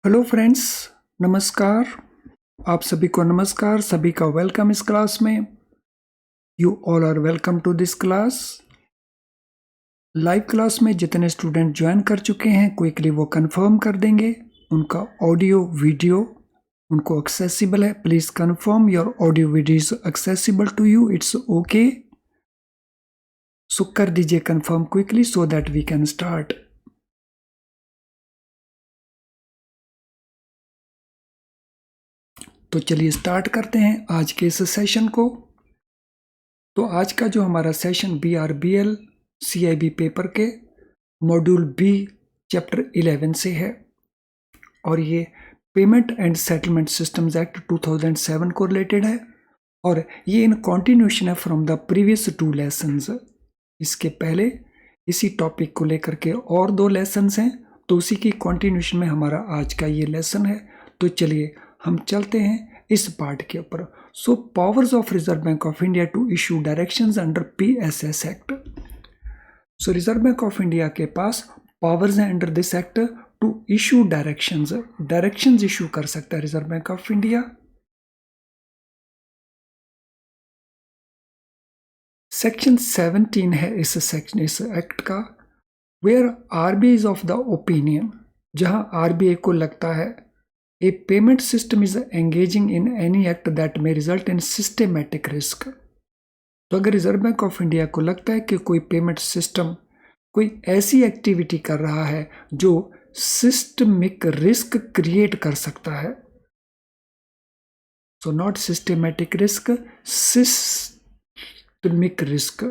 Hello friends, नमस्कार। आप सभी को नमस्कार, सभी का वेलकम इस क्लास में। You all are welcome to this class. Live class में जितने स्टूडेंट ज्वाइन कर चुके हैं क्विकली वो कंफर्म कर देंगे उनका ऑडियो वीडियो उनको एक्सेसिबल है। Please confirm your audio video is accessible to you, it's okay. So कर दीजिए confirm quickly so that we can start. तो चलिए स्टार्ट करते हैं आज के इस सेशन को। तो आज का जो हमारा सेशन BRBL CIB पेपर के मॉड्यूल बी चैप्टर 11 से है और ये payment and settlement systems act 2007 को रिलेटेड है और ये इन कॉन्टिन्यूशन है फ्रॉम द प्रीवियस 2 लेसन्स। इसके पहले इसी टॉपिक को लेकर के और 2 लेसन्स हैं, तो उसी की कॉन्टिन्यूशन में हमारा आज का ये लेसन है। तो चलिए हम चलते हैं इस पार्ट के ऊपर। So powers of Reserve bank of India to issue directions under PSS act. So Reserve bank of India के पास पावर्स हैं under this act to issue directions issue कर सकता है Reserve bank of India. Section 17 है इस act का, where RBI is of the opinion, जहां RBI को लगता है a payment system is engaging in any act that may result in systematic risk. तो अगर रिजर्व बैंक ऑफ इंडिया को लगता है कि कोई पेमेंट सिस्टम कोई ऐसी एक्टिविटी कर रहा है जो सिस्टमिक रिस्क क्रिएट कर सकता है, so not systematic risk, systemic risk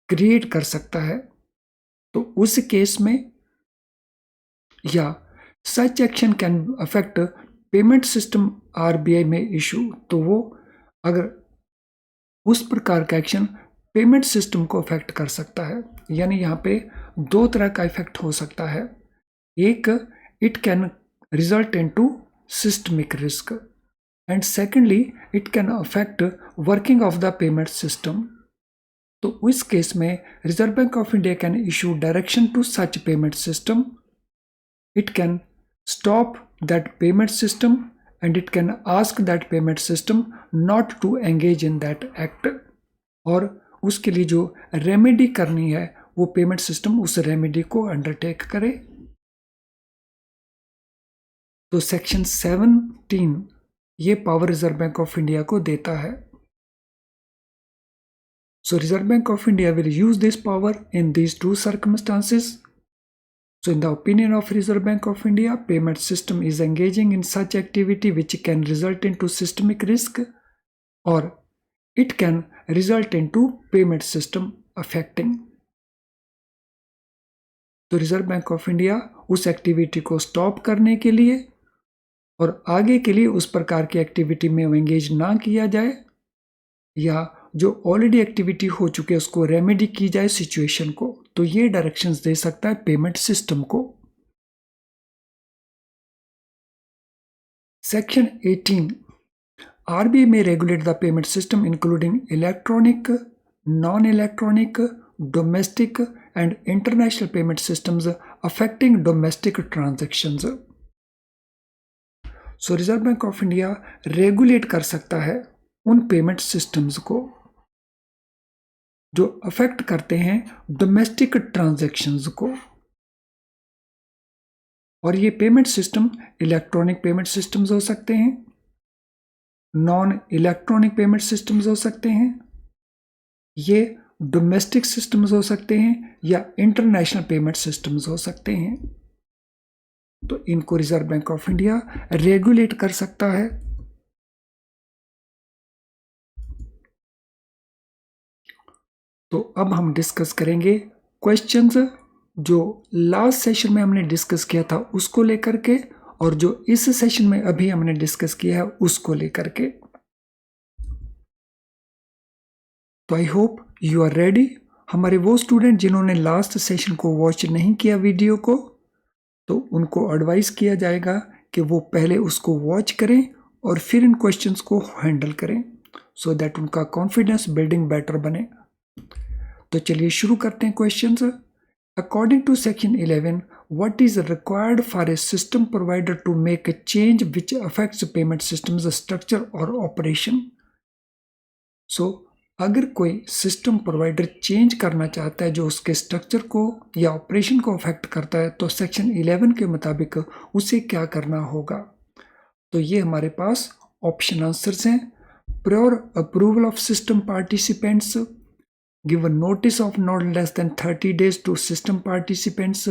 create कर सकता है, तो उस केस में या such action can affect payment system RBI में इशू, तो वो अगर उस प्रकार का एक्शन पेमेंट सिस्टम को अफेक्ट कर सकता है। यानी यहाँ पे 2 तरह का इफेक्ट हो सकता है। एक, it can result into systemic risk and secondly it can affect working of the payment system. तो उस केस में reserve bank of India can issue direction to such payment system, it can stop that payment system and it can ask that payment system not to engage in that act, और उसके लिए जो remedy करनी है वो payment system उस remedy को undertake करे। तो सेक्शन 17 ये power Reserve bank of India को देता है। So Reserve bank of India will use this power in these 2 circumstances. So in the opinion of Reserve Bank of India, payment system is engaging in such activity which can result into systemic risk or it can result into payment system affecting. तो reserve bank of India उस activity को stop करने के लिए और आगे के लिए उस प्रकार की एक्टिविटी में एंगेज ना किया जाए या जो ऑलरेडी एक्टिविटी हो चुकी है उसको रेमेडी की जाए सिचुएशन को, तो ये डायरेक्शंस दे सकता है पेमेंट सिस्टम को। सेक्शन 18, RBI में regulate the payment system including electronic, non electronic, domestic and international payment systems affecting domestic transactions. So Reserve bank of India regulate कर सकता है उन पेमेंट सिस्टम्स को जो अफेक्ट करते हैं डोमेस्टिक ट्रांजैक्शंस को, और ये payment system electronic payment systems हो सकते हैं, नॉन इलेक्ट्रॉनिक पेमेंट सिस्टम्स हो सकते हैं, ये डोमेस्टिक सिस्टम्स हो सकते हैं या इंटरनेशनल पेमेंट सिस्टम्स हो सकते हैं। तो इनको reserve bank of India regulate कर सकता है। तो अब हम डिस्कस करेंगे क्वेश्चंस जो लास्ट सेशन में हमने डिस्कस किया था उसको लेकर के और जो इस सेशन में अभी हमने डिस्कस किया है उसको लेकर के। तो I hope you are ready. हमारे वो स्टूडेंट जिन्होंने लास्ट सेशन को वॉच नहीं किया वीडियो को, तो उनको एडवाइस किया जाएगा कि वो पहले उसको वॉच करें और फिर इन क्वेश्चंस को हैंडल करें सो दैट उनका कॉन्फिडेंस बिल्डिंग बेटर बने। तो चलिए शुरू करते हैं questions. According to section 11, what is required for a system provider to make a change which affects payment system's structure or operation. So अगर कोई सिस्टम प्रोवाइडर चेंज करना चाहता है जो उसके स्ट्रक्चर को या ऑपरेशन को अफेक्ट करता है, तो सेक्शन 11 के मुताबिक उसे क्या करना होगा? तो ये हमारे पास ऑप्शन आंसर्स हैं. Prior approval of system participants, give a notice of not less than 30 days to system participants,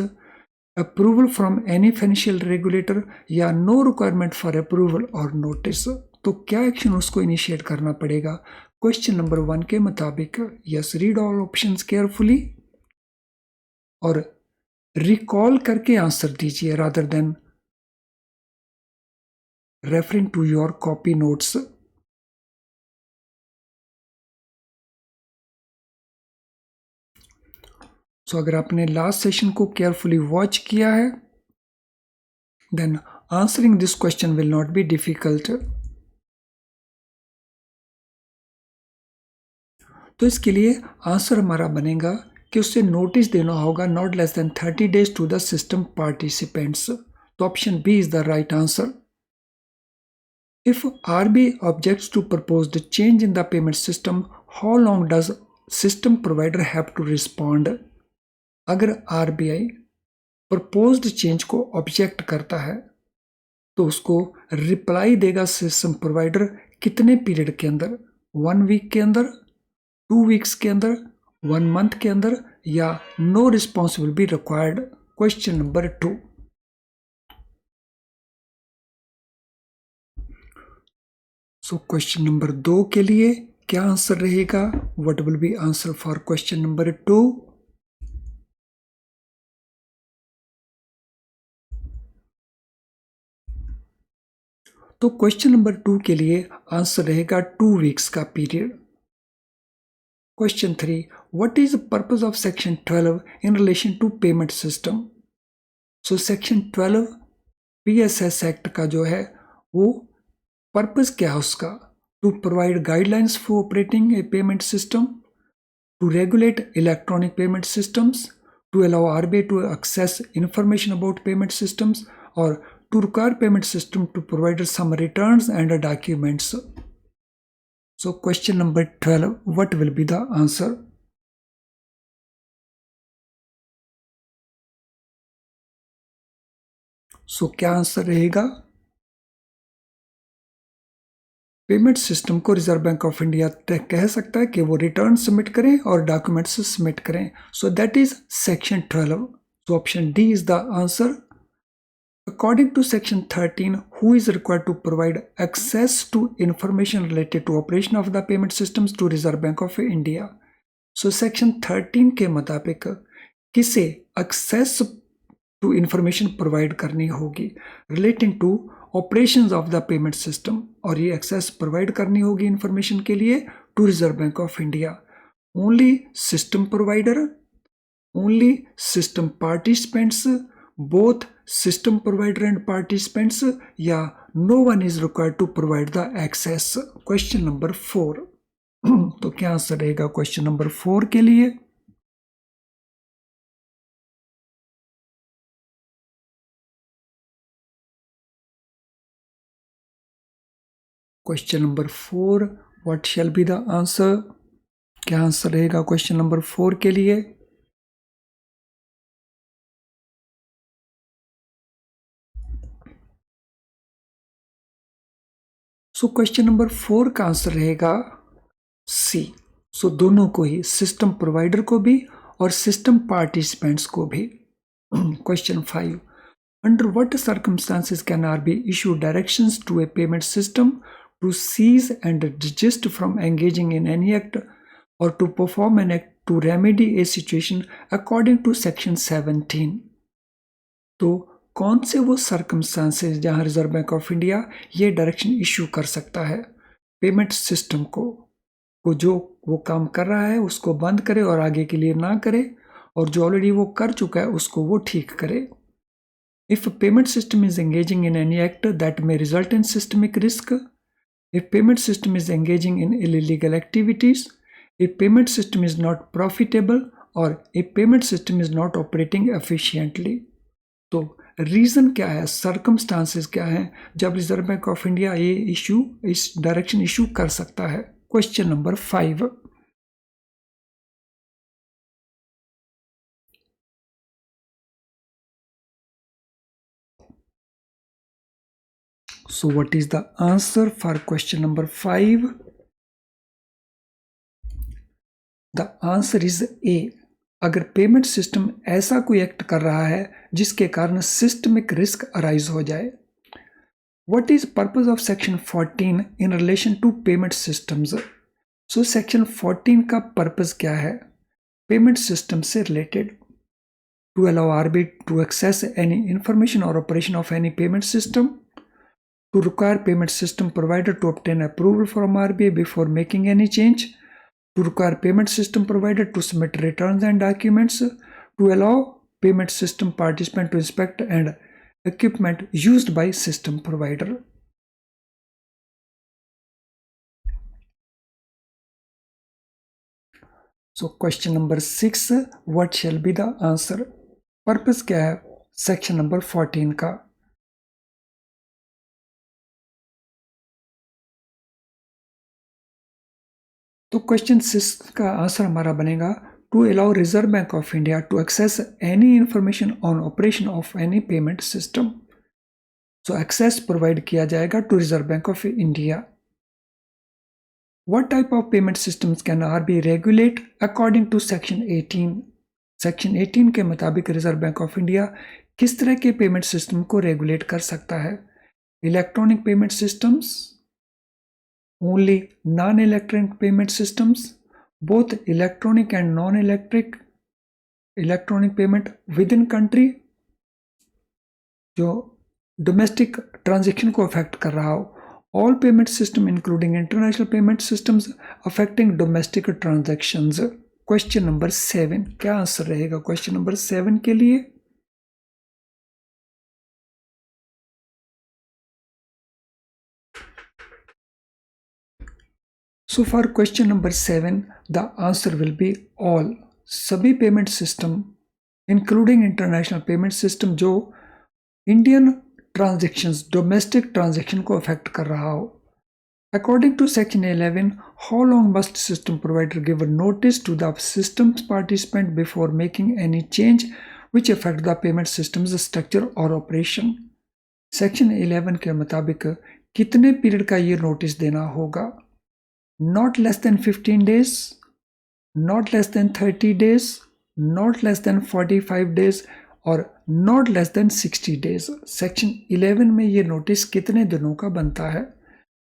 approval from any financial regulator या no requirement for approval or notice. तो क्या एक्शन उसको इनिशिएट करना पड़ेगा question number 1 के मुताबिक? Yes, read all options carefully और recall करके आंसर दीजिए rather than referring to your copy notes. So अगर आपने लास्ट सेशन को केयरफुली वॉच किया है, then answering this question will not be difficult. तो इसके लिए आंसर हमारा बनेगा कि उसे नोटिस देना होगा not less than 30 days to the system participants. तो option B is the right answer. If RBI objects to proposed change in the payment system, how long does system provider have to respond? अगर RBI proposed change को object करता है तो उसको reply देगा system provider कितने period के अंदर? 1 week के अंदर, 2 weeks के अंदर, 1 month के अंदर, या no response will be required? Question number 2. So question number 2 के लिए क्या आंसर रहेगा? What will be answer for question number 2? तो क्वेश्चन नंबर 2 के लिए आंसर रहेगा 2 weeks का period. Question 3, what is the purpose of section 12 in relation to payment system? So section 12 PSS act का जो है वो पर्पस क्या है उसका? To provide guidelines for operating a payment system, to regulate electronic payment systems, to allow RBI to access information about payment systems, और to require payment system to provide some returns and documents. So question number 12, what will be the answer? So क्या answer रहेगा? Payment system को reserve bank of India कह सकता है कि वो return submit करें और डॉक्यूमेंट्स सबमिट करें. So that is section 12. So option D is the answer. According to section 13, who is required to provide access to information related to operation of the payment systems to Reserve Bank of India? So section 13 के मुताबिक किसे access to information provide करनी होगी relating to operations of the payment system, और ये access provide करनी होगी information के लिए to Reserve Bank of India? Only system provider, only system participants, both system provider and participants, या no one is required to provide the access? Question number 4. तो क्या answer रहेगा क्वेश्चन नंबर 4 के लिए? Question number 4, what shall be the answer? क्या answer रहेगा question number 4 के लिए? सो क्वेश्चन नंबर 4 का आंसर रहेगा सी. सो दोनों को ही, सिस्टम प्रोवाइडर को भी और सिस्टम पार्टिसिपेंट्स को भी. Question 5, under what circumstances can RBI issue directions to a payment system to cease and desist from engaging in any act और to perform an act to remedy a situation according to section 17? तो कौन से वो circumstances जहां Reserve bank of India ये direction issue कर सकता है पेमेंट सिस्टम को जो वो काम कर रहा है उसको बंद करे और आगे के लिए ना करे, और जो ऑलरेडी वो कर चुका है उसको वो ठीक करे. If payment system is engaging in any act that may result in systemic risk, if payment system is engaging in illegal activities, if payment system is not profitable, और if payment system is not operating efficiently. तो reason क्या है, circumstances क्या है जब Reserve bank of India ये issue, इस direction issue कर सकता है। Question number 5, so what is the answer for question number 5? The answer is A. अगर पेमेंट सिस्टम ऐसा कोई एक्ट कर रहा है जिसके कारण सिस्टमिक रिस्क अराइज हो जाए। What is purpose of section 14 in relation to payment systems? So section 14 का पर्पस क्या है पेमेंट सिस्टम से related? To allow RBI to access any information or operation of any payment system, to require payment system provider to obtain approval from RBI before making any change, to require payment system provider to submit returns and documents, to allow payment system participant to inspect and equipment used by system provider. So question number 6, what shall be the answer? Purpose क्या है section number 14 का? तो question 6 का answer हमारा बनेगा to allow reserve bank of India to access any information on operation of any payment system. So access provide किया जाएगा to reserve bank of India. What type of payment systems can RBI regulate according to section 18? Section 18 के मुताबिक reserve bank of India किस तरह के payment system को regulate कर सकता है? Electronic payment systems, only non electronic payment systems, both electronic and non electronic payment within country जो डोमेस्टिक ट्रांजेक्शन को अफेक्ट कर रहा हो, all payment system including international payment systems affecting domestic transactions. Question number 7 क्या answer रहेगा question number 7 के लिए? So for question number 7 the answer will be all. सभी payment system including international payment system जो Indian transactions domestic transaction को affect कर रहा हो। According to section 11, how long must system provider give a notice to the system participant before making any change which affect the payment system's structure or operation? Section 11 के मुताबिक कितने period का ये notice देना होगा? Not less than 15 days, not less than 30 days, not less than 45 days और not less than 60 days। Section 11 में ये नोटिस कितने दिनों का बनता है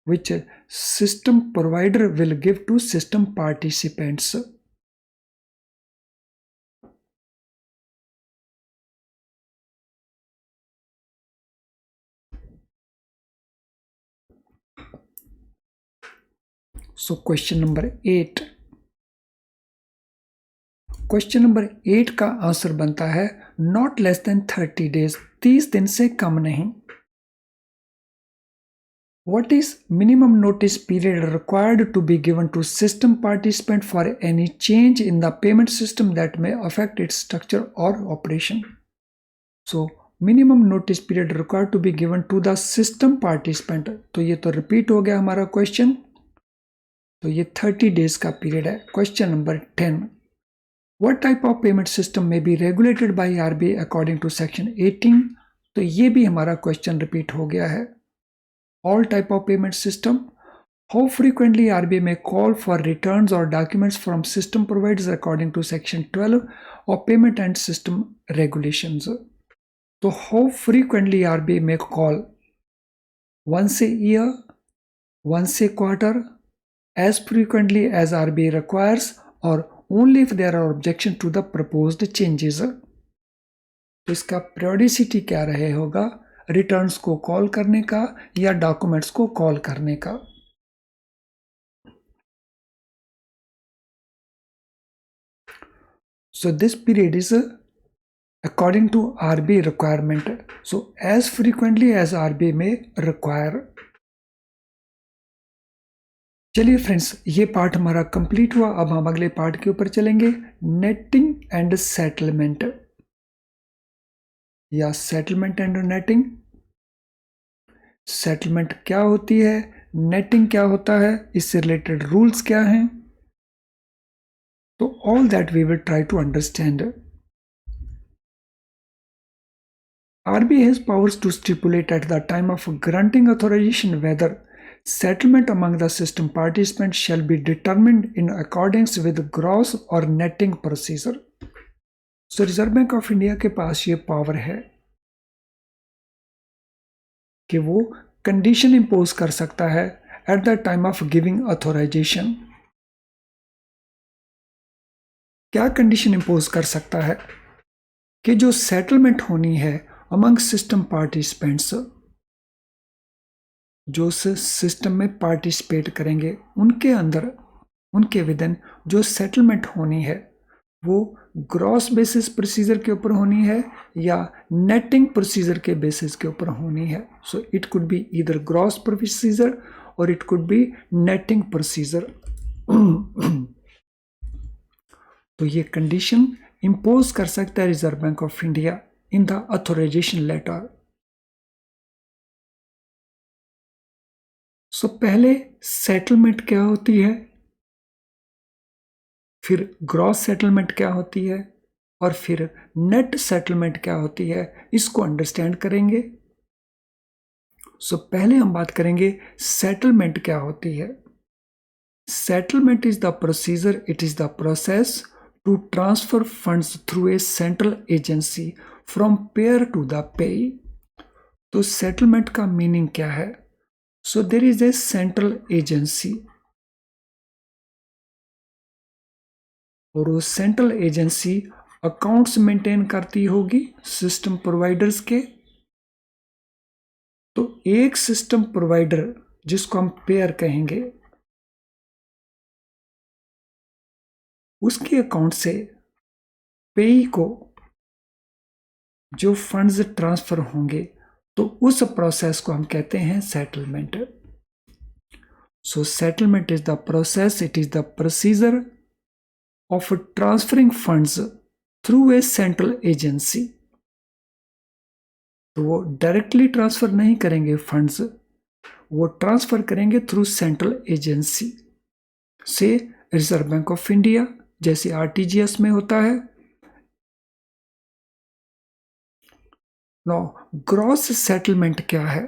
which system provider will give to system participants? So question number 8, question number 8 का answer बनता है नॉट लेस देन 30 डेज, 30 दिन से कम नहीं। What is minimum notice period required to be given to system participant for any change in the payment system that may affect its structure or operation? So minimum notice period required to be given to the system participant, तो ये तो repeat हो गया हमारा question, तो ये 30 days का period है। Question number 10, What type of payment system may be regulated by RBI according to section 18? तो ये भी हमारा क्वेश्चन रिपीट हो गया है। All type of payment system. How frequently RBI may call for returns or documents from system providers according to section 12 of payment and system regulations? So how frequently RBI may call? Once a year, once a quarter, as frequently as RBI requires, or only if there are objection to the proposed changes? तो इसका periodicity क्या रहे होगा, returns को call करने का या documents को कॉल करने का? So this period is according to RBI requirement. So as frequently as RBI may require. चलिए फ्रेंड्स, ये पार्ट हमारा कंप्लीट हुआ। अब हम अगले पार्ट के ऊपर चलेंगे, नेटिंग एंड सेटलमेंट। या सेटलमेंट एंड नेटिंग। सेटलमेंट क्या होती है, नेटिंग क्या होता है, इससे रिलेटेड रूल्स क्या हैं, तो all that we will try to understand. RBI has powers to stipulate at the time of granting authorization whether settlement among the system participants shall be determined in accordance with gross or netting procedure. So reserve bank of India के पास ये power है कि वो condition impose कर सकता है at the time of giving authorisation. क्या condition impose कर सकता है कि जो सेटलमेंट होनी है अमंग सिस्टम पार्टिसिपेंट्स, जो सिस्टम में पार्टिसिपेट करेंगे उनके अंदर, उनके विदिन जो सेटलमेंट होनी है वो ग्रॉस बेसिस प्रोसीजर के ऊपर होनी है या नेटिंग प्रोसीजर के बेसिस के ऊपर होनी है। So it could be either gross procedure और it could be netting procedure. तो ये कंडीशन इंपोज कर सकता है Reserve bank of India in the authorization letter. सो पहले सेटलमेंट क्या होती है, फिर ग्रॉस सेटलमेंट क्या होती है और फिर नेट सेटलमेंट क्या होती है, इसको अंडरस्टैंड करेंगे। सो पहले हम बात करेंगे सेटलमेंट क्या होती है। Settlement is the procedure, it is the process to transfer funds through a central agency from payer to the payee. तो सेटलमेंट का मीनिंग क्या है? So there is a central agency और वो सेंट्रल एजेंसी अकाउंट्स मेंटेन करती होगी system providers के। तो एक सिस्टम प्रोवाइडर जिसको हम पेयर कहेंगे, उसके अकाउंट से पेई को जो फंड्स ट्रांसफर होंगे तो उस प्रोसेस को हम कहते हैं settlement. So settlement is the process, it is the procedure of transferring funds through a central agency। तो वो डायरेक्टली ट्रांसफर नहीं करेंगे फंड्स, वो ट्रांसफर करेंगे थ्रू सेंट्रल एजेंसी से रिजर्व बैंक ऑफ इंडिया, जैसे आरटीजीएस में होता है। नो ग्रॉस सेटलमेंट क्या है?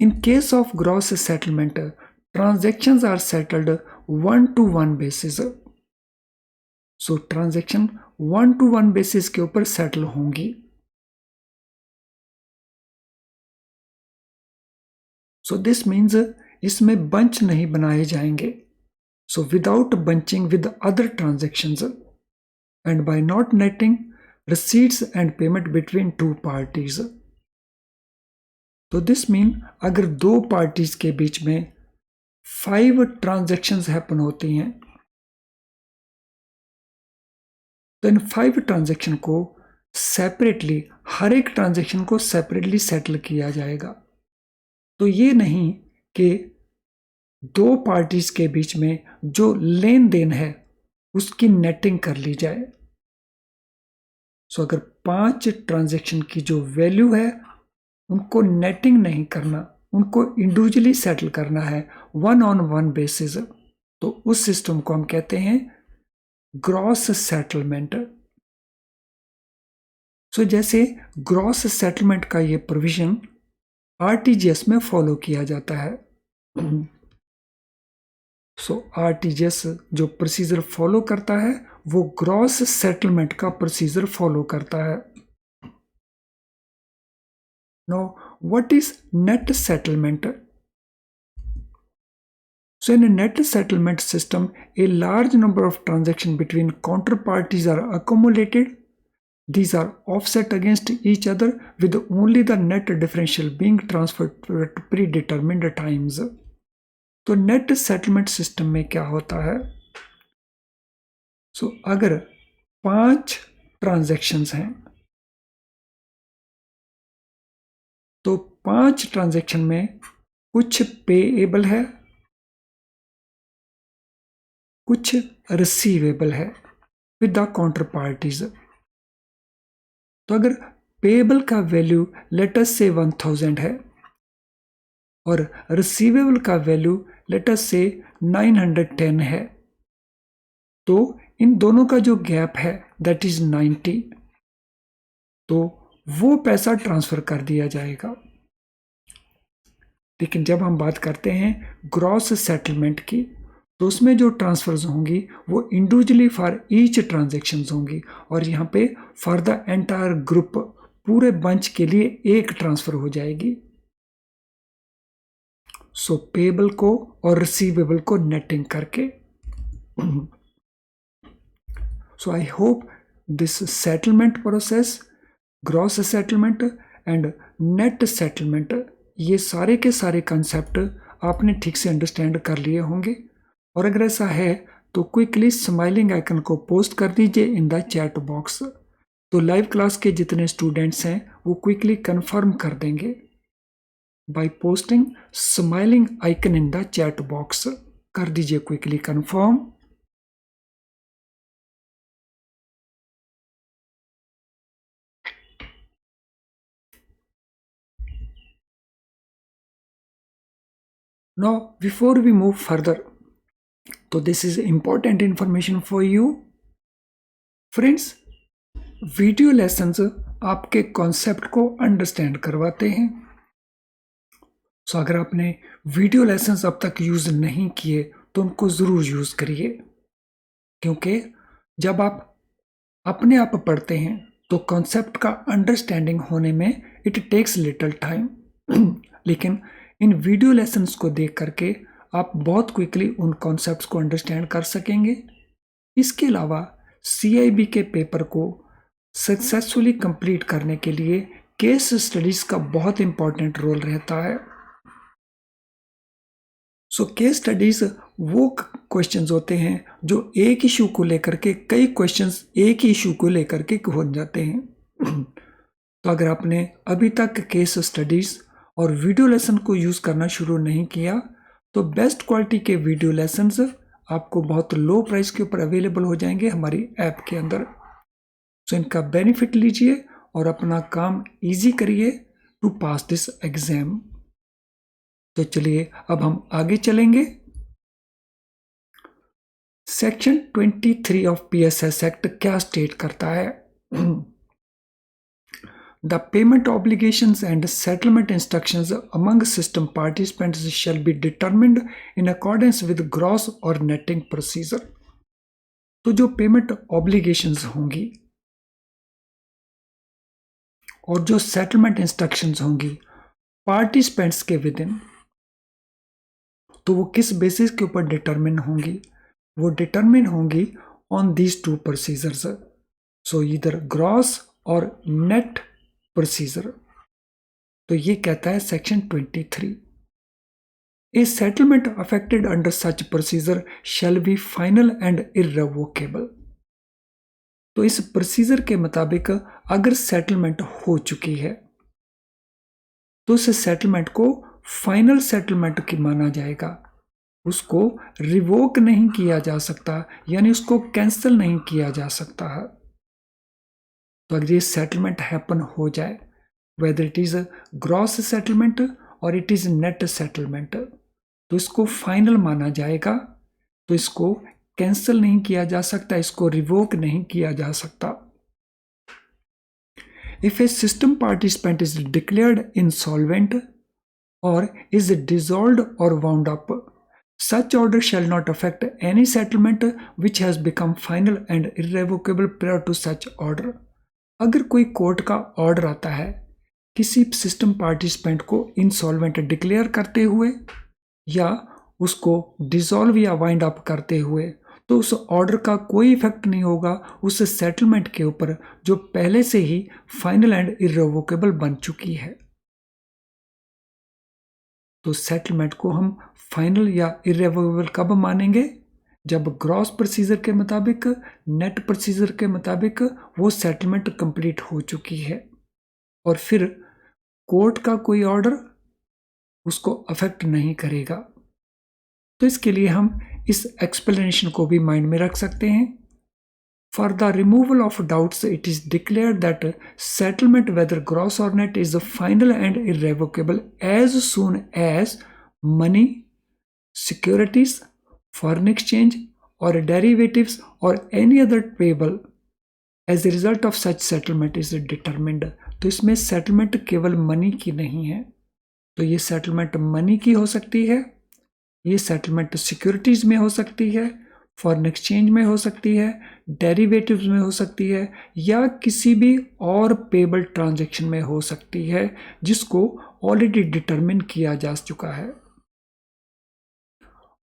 In case of gross settlement transactions are settled one-to-one basis। सो ट्रांजैक्शन 1-to-1 बेसिस के ऊपर सेटल होंगी। सो दिस मीन्स इसमें बंच नहीं बनाए जाएंगे। So without bunching with other transactions and by not netting receipts and payment between two parties. तो this mean अगर दो पार्टीज के बीच में 5 ट्रांजैक्शंस हैपन होती हैं तो इन 5 ट्रांजैक्शन को सेपरेटली, हर एक ट्रांजैक्शन को सेपरेटली सेटल किया जाएगा। तो ये नहीं कि दो पार्टीज के बीच में जो लेन देन है उसकी नेटिंग कर ली जाए। सो अगर 5 ट्रांजैक्शन की जो वैल्यू है उनको नेटिंग नहीं करना, उनको इंडिविजुअली सेटल करना है 1-on-1 बेसिस, तो उस सिस्टम को हम कहते हैं ग्रॉस सेटलमेंट। सो जैसे ग्रॉस सेटलमेंट का ये प्रोविजन आरटीजीएस में फॉलो किया जाता है। सो आरटीजीएस जो प्रोसीजर फॉलो करता है वो ग्रॉस सेटलमेंट का प्रोसीजर फॉलो करता है। Now, what is net settlement? So in a net settlement system, a large number of transactions between counterparties are accumulated. These are offset against each other with only the net differential being transferred at predetermined times. तो net settlement system में क्या होता है? So अगर 5 transactions हैं तो 5 transaction में कुछ पेएबल है, कुछ रिसीवेबल है। With the counter parties. तो अगर पेएबल का वैल्यू लेट अस से 1000 है और रिसीवेबल का वैल्यू लेट अस से 910 है, तो इन दोनों का जो गैप है दैट इज 90, तो वो पैसा ट्रांसफर कर दिया जाएगा। लेकिन जब हम बात करते हैं ग्रॉस सेटलमेंट की, तो उसमें जो ट्रांसफर्स होंगी वो इंडिविजुअली फॉर ईच ट्रांजेक्शन्स होंगी, और यहाँ पे फॉर द एंटायर ग्रुप, पूरे बंच के लिए एक ट्रांसफर हो जाएगी। सो पेएबल को और रिसीवेबल को नेटिंग करके। So I hope this settlement process, gross settlement and net settlement, ये सारे के सारे कंसेप्ट आपने ठीक से अंडरस्टैंड कर लिए होंगे। और अगर ऐसा है तो क्विकली स्माइलिंग आइकन को पोस्ट कर दीजिए इन द चैट बॉक्स, तो लाइव क्लास के जितने स्टूडेंट्स हैं वो क्विकली कंफर्म कर देंगे by posting smiling icon in the chat box. कर दीजिए quickly confirm. Now, before we move further, तो this is important information for you. Friends, video lessons आपके कॉन्सेप्ट को अंडरस्टैंड करवाते हैं। सो अगर आपने वीडियो लेसन्स अब तक यूज नहीं किए तो उनको जरूर यूज करिए, क्योंकि जब आप अपने आप पढ़ते हैं तो कॉन्सेप्ट का अंडरस्टैंडिंग होने में इट टेक्स लिटिल टाइम, लेकिन इन वीडियो लेसन्स को देख करके आप बहुत क्विकली उन कॉन्सेप्ट्स को अंडरस्टैंड कर सकेंगे। इसके अलावा CIB के पेपर को सक्सेसफुली कंप्लीट करने के लिए केस स्टडीज का बहुत इंपॉर्टेंट रोल रहता है। सो केस स्टडीज वो क्वेश्चंस होते हैं जो एक इशू को लेकर के, कई क्वेश्चंस एक ही इशू को लेकर के हो जाते हैं। तो अगर आपने अभी तक केस स्टडीज और वीडियो लेसन को यूज करना शुरू नहीं किया तो बेस्ट क्वालिटी के वीडियो लेसन्स आपको बहुत लो प्राइस के ऊपर अवेलेबल हो जाएंगे हमारी ऐप के अंदर। सो इनका बेनिफिट लीजिए और अपना काम इजी करिए टू पास दिस एग्जाम। तो चलिए अब हम आगे चलेंगे। सेक्शन 23 ऑफ PSS एक्ट क्या स्टेट करता है? The payment obligations and settlement instructions among system participants shall be determined in accordance with gross or netting procedure. तो जो पेमेंट ऑब्लिगेशंस होंगी और जो सेटलमेंट इंस्ट्रक्शंस होंगी पार्टिसिपेंट्स के विद इन, तो वो किस बेसिस के ऊपर डिटरमिन होंगी? वो डिटरमिन होंगी on these two procedures, so either gross और नेट प्रोसीजर। तो ये कहता है section 23, A settlement affected under such procedure shall be final and irrevocable. तो इस प्रोसीजर के मुताबिक अगर सेटलमेंट हो चुकी है तो उस सेटलमेंट को फाइनल सेटलमेंट की माना जाएगा, उसको रिवोक नहीं किया जा सकता, यानी उसको कैंसिल नहीं किया जा सकता है। तो अगर ये सेटलमेंट हैपन हो जाए, whether it is gross settlement और इट इज नेट सेटलमेंट, तो इसको फाइनल माना जाएगा, तो इसको कैंसिल नहीं किया जा सकता, इसको रिवोक नहीं किया जा सकता। If a system participant is declared insolvent or is dissolved or wound up, such order shall not affect any settlement which has become final and irrevocable prior to such order. अगर कोई court का order आता है किसी system participant को insolvent declare करते हुए या उसको डिसॉल्व या वाइंड अप करते हुए, तो उस ऑर्डर का कोई इफेक्ट नहीं होगा उस सेटलमेंट के ऊपर जो पहले से ही फाइनल एंड इररिवोकेबल बन चुकी है। तो सेटलमेंट को हम फाइनल या इररिवोकेबल कब मानेंगे? जब ग्रॉस प्रोसीजर के मुताबिक, नेट प्रोसीजर के मुताबिक वो सेटलमेंट कंप्लीट हो चुकी है और फिर कोर्ट का कोई ऑर्डर उसको अफेक्ट नहीं करेगा। तो इसके लिए हम इस एक्सप्लेनेशन को भी माइंड में रख सकते हैं। For the removal of doubts, it is declared that settlement, whether gross or net, is final and irrevocable as soon as money, securities, foreign exchange, or derivatives or any other payable as a result of such settlement is determined. तो इसमें settlement केवल money की नहीं है, तो ये settlement money की हो सकती है, ये सेटलमेंट सिक्योरिटीज में हो सकती है, फॉरेन एक्सचेंज में हो सकती है, डेरिवेटिव्स में हो सकती है, या किसी भी और पेबल ट्रांजैक्शन में हो सकती है जिसको ऑलरेडी डिटरमिन किया जा चुका है।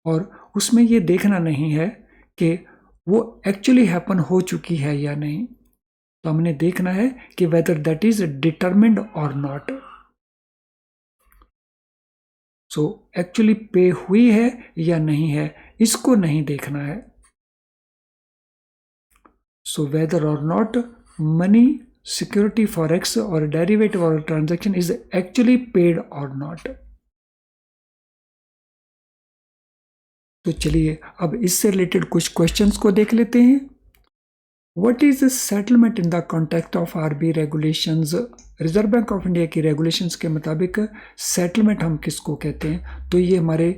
और उसमें ये देखना नहीं है कि वो एक्चुअली हैपन हो चुकी है या नहीं, तो हमने देखना है कि वेदर दैट इज डिटरमिन्ड और नॉट। सो एक्चुअली पे हुई है या नहीं है, इसको नहीं देखना है। सो वेदर और नॉट मनी, सिक्योरिटी, फॉरेक्स और डेरिवेटिव और ट्रांजैक्शन इज एक्चुअली पेड और नॉट। तो चलिए अब इससे रिलेटेड कुछ क्वेश्चंस को देख लेते हैं। What is settlement in the context of RBI regulations? Reserve bank of India की रेगुलेशंस के मुताबिक सेटलमेंट हम किसको कहते हैं? तो ये हमारे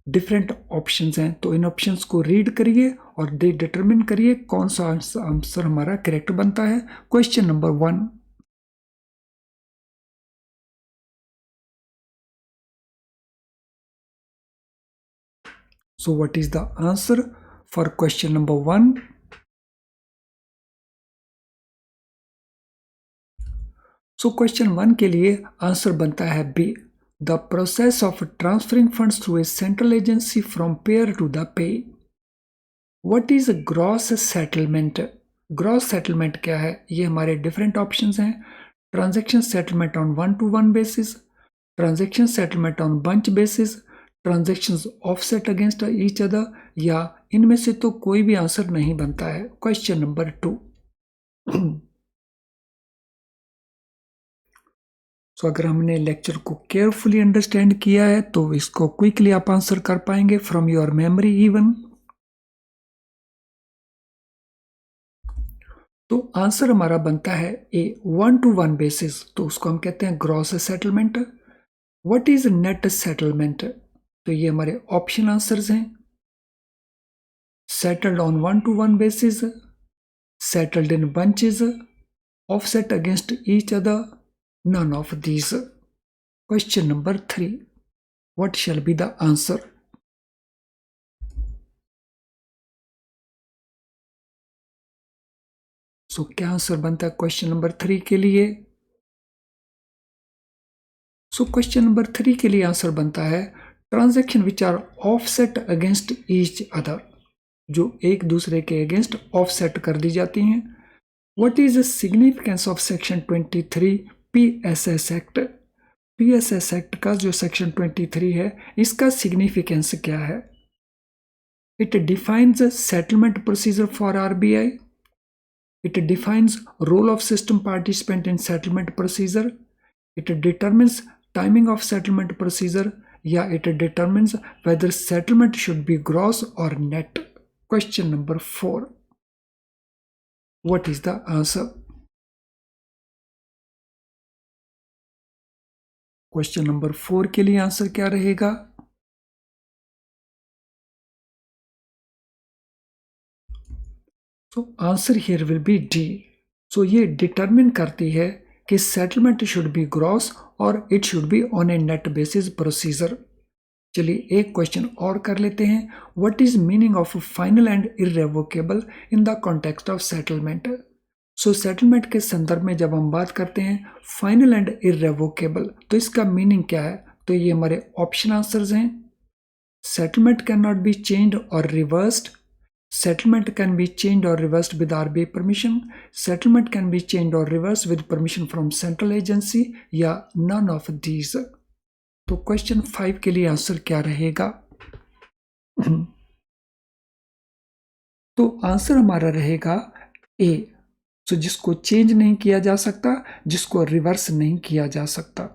डिफरेंट ऑप्शंस हैं, तो इन ऑप्शंस को रीड करिए और डिटरमिन करिए कौन सा आंसर हमारा करेक्ट बनता है। Question number 1, so what is the answer for question number 1? So question 1 के लिए आंसर बनता है B, the process of transferring funds through a central agency from payer to the pay. What is gross settlement? Gross settlement क्या है? ये हमारे different options हैं। Transaction settlement on 1-to-1 basis, transaction settlement on bunch basis, transactions offset against each other, या इनमें से तो कोई भी आंसर नहीं बनता है। क्वेश्चन नंबर 2, तो अगर हमने लेक्चर को केयरफुली अंडरस्टैंड किया है तो इसको क्विकली आप आंसर कर पाएंगे फ्रॉम योर मेमोरी इवन। तो आंसर हमारा बनता है ए, 1-to-1 बेसिस, तो उसको हम कहते हैं gross settlement. What is net settlement? तो ये हमारे ऑप्शन आंसर्स हैं। Settled on 1-to-1 basis, settled in bunches, offset against each other, none of these. Question number 3, what shall be the answer? So क्या आंसर बनता है question number 3 के लिए? सो question number 3 के लिए आंसर बनता है transaction which are offset against each other, जो एक दूसरे के अगेंस्ट ऑफसेट कर दी जाती हैं। What is the significance of section 23 PSS act? PSS act का जो सेक्शन 23 है, इसका सिग्निफिकेंस क्या है? It defines settlement procedure for RBI, it defines role of system participant in settlement procedure, it determines timing of settlement procedure, या it determines whether settlement should be gross और net. Question number 4, what is the answer? Question number 4 के लिए answer क्या रहेगा? तो answer here will be D. So ये determine करती है कि सेटलमेंट शुड बी ग्रॉस और it should be on a net basis procedure. चलिए एक क्वेश्चन और कर लेते हैं। What is meaning of final and irrevocable in the context of settlement? So settlement के संदर्भ में जब हम बात करते हैं फाइनल एंड इररेवोकेबल, तो इसका मीनिंग क्या है? तो ये हमारे ऑप्शन आंसर्स हैं। Settlement can not be changed और reversed, settlement can be changed or reversed with RBI permission, settlement can be changed or reversed with permission from central agency, या none of these। तो question 5 के लिए answer क्या रहेगा? तो answer हमारा रहेगा ए, तो जिसको चेंज नहीं किया जा सकता, जिसको रिवर्स नहीं किया जा सकता।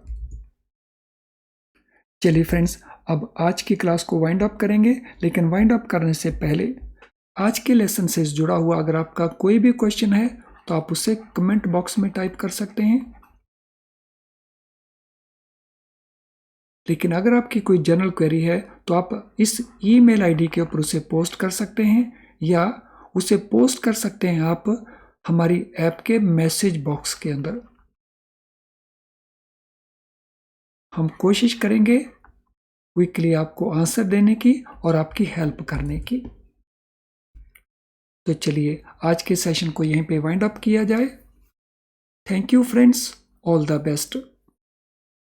चलिए फ्रेंड्स, अब आज की क्लास को वाइंड अप करेंगे, लेकिन वाइंड अप करने से पहले आज के लेसन से जुड़ा हुआ अगर आपका कोई भी क्वेश्चन है तो आप उसे कमेंट बॉक्स में टाइप कर सकते हैं। लेकिन अगर आपकी कोई जनरल क्वेरी है तो आप इस ईमेल आईडी के ऊपर उसे पोस्ट कर सकते हैं, या उसे पोस्ट कर सकते हैं आप हमारी ऐप के मैसेज बॉक्स के अंदर। हम कोशिश करेंगे क्विकली आपको आंसर देने की और आपकी हेल्प करने की। तो चलिए आज के सेशन को यहीं पे वाइंड अप किया जाए। Thank you friends, all the best.